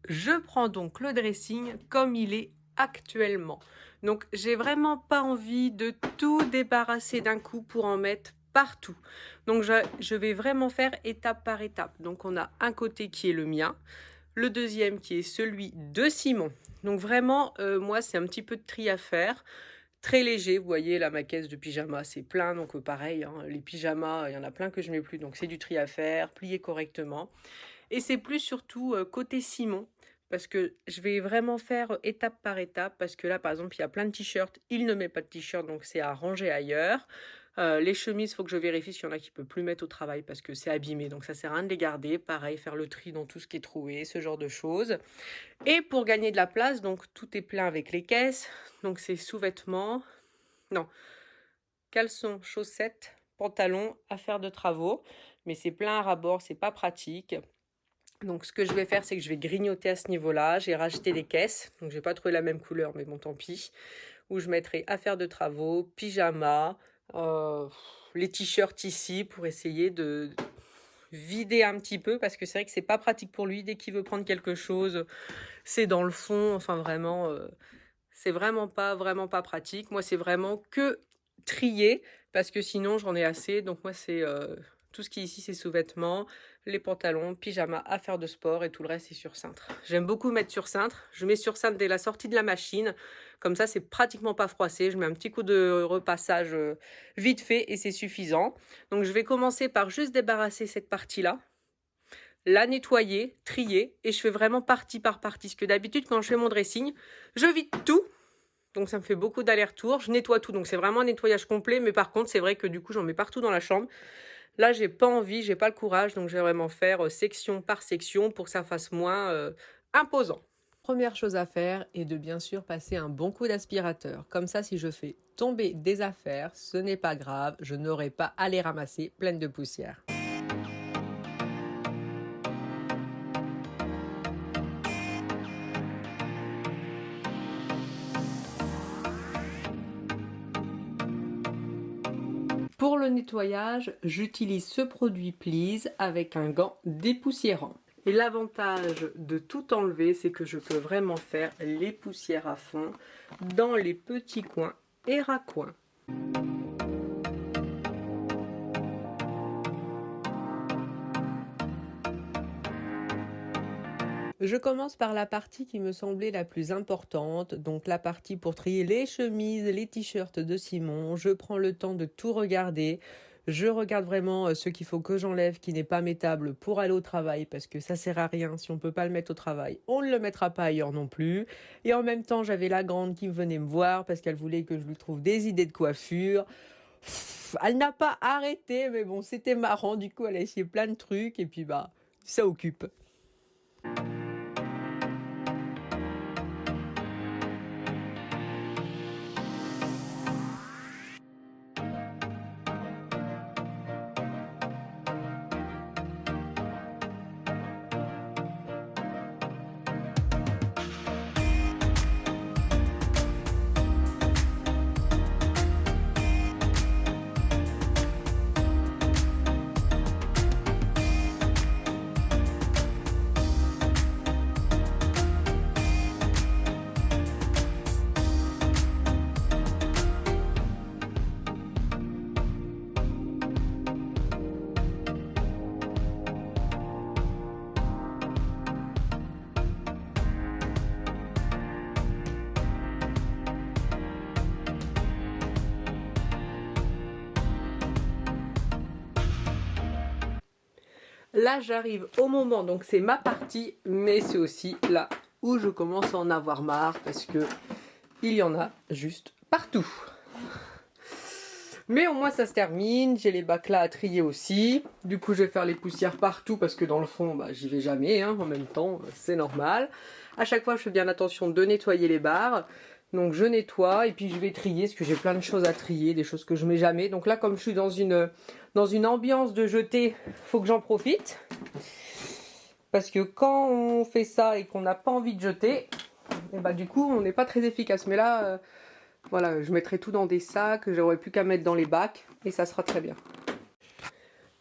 Je prends donc le dressing comme il est actuellement. Donc j'ai vraiment pas envie de tout débarrasser d'un coup pour en mettre partout. Donc je vais vraiment faire étape par étape. Donc on a un côté qui est le mien, le deuxième qui est celui de Simon. Donc vraiment, moi c'est un petit peu de tri à faire. Très léger, vous voyez là ma caisse de pyjama c'est plein, donc pareil, hein, les pyjamas, il y en a plein que je mets plus, donc c'est du tri à faire, plier correctement. Et c'est plus surtout côté Simon, parce que je vais vraiment faire étape par étape, parce que là, par exemple, il y a plein de t-shirts, il ne met pas de t-shirt, donc c'est à ranger ailleurs. Les chemises, il faut que je vérifie s'il y en a qui ne peut plus mettre au travail, parce que c'est abîmé, donc ça sert à rien de les garder. Pareil, faire le tri dans tout ce qui est troué, ce genre de choses. Et pour gagner de la place, donc tout est plein avec les caisses, donc c'est sous-vêtements, non, caleçons, chaussettes, pantalons, affaires de travaux, mais c'est plein à ras-bord, c'est pas pratique. Donc ce que je vais faire, c'est que je vais grignoter à ce niveau-là. J'ai racheté des caisses, donc j'ai pas trouvé la même couleur, mais bon tant pis. Où je mettrai affaires de travaux, pyjama, les t-shirts ici pour essayer de vider un petit peu parce que c'est vrai que c'est pas pratique pour lui dès qu'il veut prendre quelque chose, c'est dans le fond. Enfin vraiment, c'est vraiment pas pratique. Moi c'est vraiment que trier parce que sinon j'en ai assez. Donc moi c'est tout ce qui est ici, c'est sous-vêtements, les pantalons, pyjama, affaires de sport et tout le reste, c'est sur cintre. J'aime beaucoup mettre sur cintre. Je mets sur cintre dès la sortie de la machine. Comme ça, c'est pratiquement pas froissé. Je mets un petit coup de repassage vite fait et c'est suffisant. Donc, je vais commencer par juste débarrasser cette partie-là, la nettoyer, trier et je fais vraiment partie par partie. Parce que d'habitude, quand je fais mon dressing, je vide tout. Donc ça me fait beaucoup d'allers-retours. Je nettoie tout, donc c'est vraiment un nettoyage complet. Mais par contre, c'est vrai que du coup, j'en mets partout dans la chambre. Là, j'ai pas envie, j'ai pas le courage, donc je vais vraiment faire section par section pour que ça fasse moins imposant. Première chose à faire est de bien sûr passer un bon coup d'aspirateur. Comme ça, si je fais tomber des affaires, ce n'est pas grave, je n'aurai pas à les ramasser pleines de poussière. Pour le nettoyage, j'utilise ce produit Please avec un gant dépoussiérant. Et l'avantage de tout enlever, c'est que je peux vraiment faire les poussières à fond dans les petits coins et raccoins. Je commence par la partie qui me semblait la plus importante, donc la partie pour trier les chemises, les t-shirts de Simon. Je prends le temps de tout regarder. Je regarde vraiment ce qu'il faut que j'enlève qui n'est pas mettable pour aller au travail parce que ça sert à rien. Si on peut pas le mettre au travail, on ne le mettra pas ailleurs non plus. Et en même temps, j'avais la grande qui venait me voir parce qu'elle voulait que je lui trouve des idées de coiffure. Elle n'a pas arrêté, mais bon, c'était marrant. Du coup, elle a essayé plein de trucs et puis ça occupe. Là, j'arrive au moment, donc c'est ma partie, mais c'est aussi là où je commence à en avoir marre parce que il y en a juste partout. Mais au moins ça se termine, j'ai les bacs là à trier aussi. Du coup, je vais faire les poussières partout parce que dans le fond, j'y vais jamais, hein, en même temps, c'est normal. À chaque fois, je fais bien attention de nettoyer les barres. Donc je nettoie et puis je vais trier parce que j'ai plein de choses à trier, des choses que je mets jamais. Donc là, comme je suis dans une ambiance de jeter, faut que j'en profite. Parce que quand on fait ça et qu'on n'a pas envie de jeter, et du coup on n'est pas très efficace. Mais là, voilà, je mettrai tout dans des sacs, j'aurai plus qu'à mettre dans les bacs et ça sera très bien.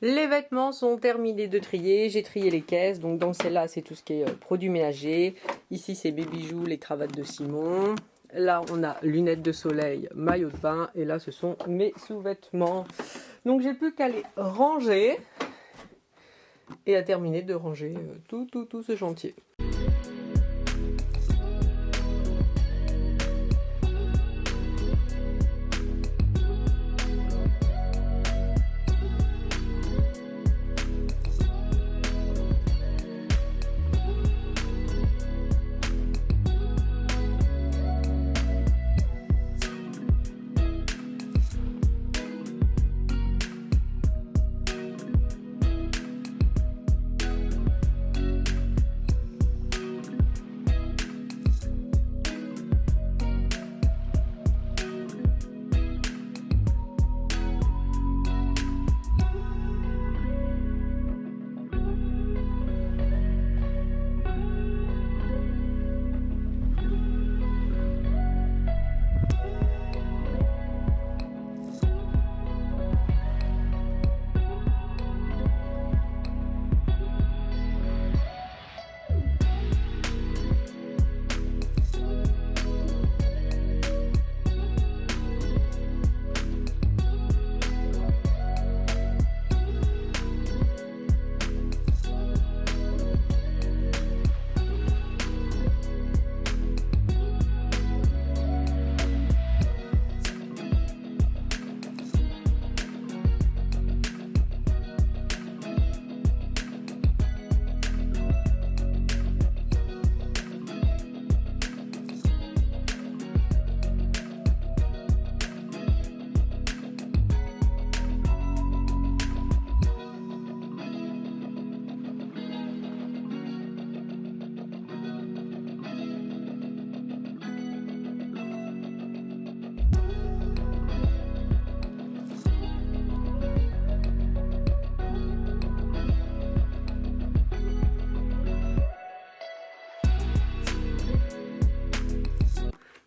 Les vêtements sont terminés de trier, j'ai trié les caisses, donc dans celle-là c'est tout ce qui est produits ménagers. Ici c'est mes bijoux, les cravates de Simon. Là on a lunettes de soleil, maillot de bain et là ce sont mes sous-vêtements. Donc j'ai plus qu'à les ranger et à terminer de ranger tout ce chantier.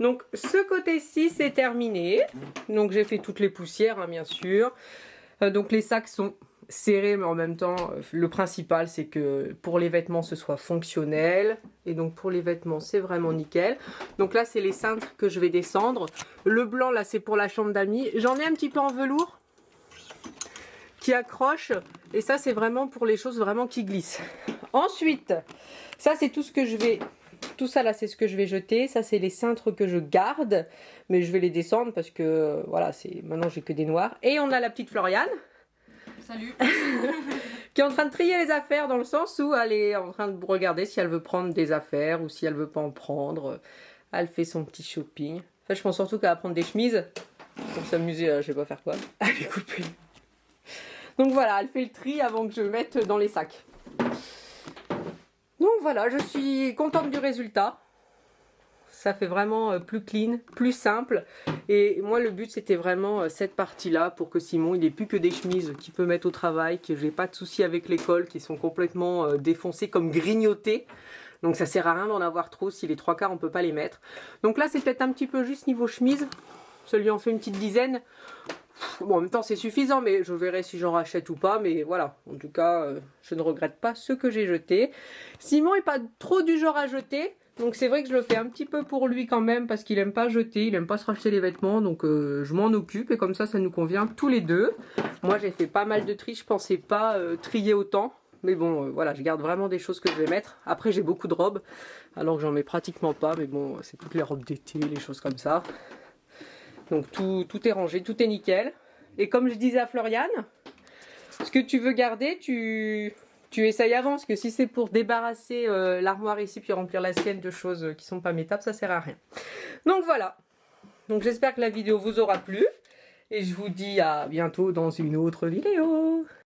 Donc ce côté-ci c'est terminé. Donc j'ai fait toutes les poussières hein, bien sûr. Donc les sacs sont serrés mais en même temps le principal c'est que pour les vêtements ce soit fonctionnel. Et donc pour les vêtements c'est vraiment nickel. Donc là c'est les cintres que je vais descendre. Le blanc là c'est pour la chambre d'amis. J'en ai un petit peu en velours qui accroche. Et ça c'est vraiment pour les choses vraiment qui glissent. Ensuite ça c'est tout ce que je vais... Tout ça là c'est ce que je vais jeter, ça c'est les cintres que je garde, mais je vais les descendre parce que voilà, c'est maintenant j'ai que des noirs. Et on a la petite Floriane. Salut. Qui est en train de trier les affaires dans le sens où elle est en train de regarder si elle veut prendre des affaires ou si elle veut pas en prendre. Elle fait son petit shopping. Enfin, je pense surtout qu'elle va prendre des chemises pour s'amuser, je sais pas faire quoi, à les couper. Donc voilà, elle fait le tri avant que je mette dans les sacs. Donc voilà, je suis contente du résultat. Ça fait vraiment plus clean, plus simple. Et moi le but c'était vraiment cette partie-là pour que Simon il n'ait plus que des chemises qu'il peut mettre au travail, que j'ai pas de soucis avec l'école, qui sont complètement défoncées comme grignotées. Donc ça sert à rien d'en avoir trop si les 3/4 on peut pas les mettre. Donc là c'est peut-être un petit peu juste niveau chemise. Ça lui en fait une petite dizaine. Bon, en même temps c'est suffisant, mais je verrai si j'en rachète ou pas. Mais voilà, en tout cas je ne regrette pas ce que j'ai jeté. Simon est pas trop du genre à jeter, donc c'est vrai que je le fais un petit peu pour lui quand même, parce qu'il aime pas jeter, il aime pas se racheter les vêtements. Donc je m'en occupe et comme ça nous convient tous les deux. Moi j'ai fait pas mal de tri, je pensais pas trier autant. Mais bon, voilà, je garde vraiment des choses que je vais mettre. Après j'ai beaucoup de robes, alors que j'en mets pratiquement pas. Mais bon, c'est toutes les robes d'été, les choses comme ça. Donc tout est rangé, tout est nickel. Et comme je disais à Floriane, ce que tu veux garder, tu essayes avant. Parce que si c'est pour débarrasser l'armoire ici puis remplir la sienne de choses qui sont pas métables, ça sert à rien. Donc voilà. Donc j'espère que la vidéo vous aura plu. Et je vous dis à bientôt dans une autre vidéo.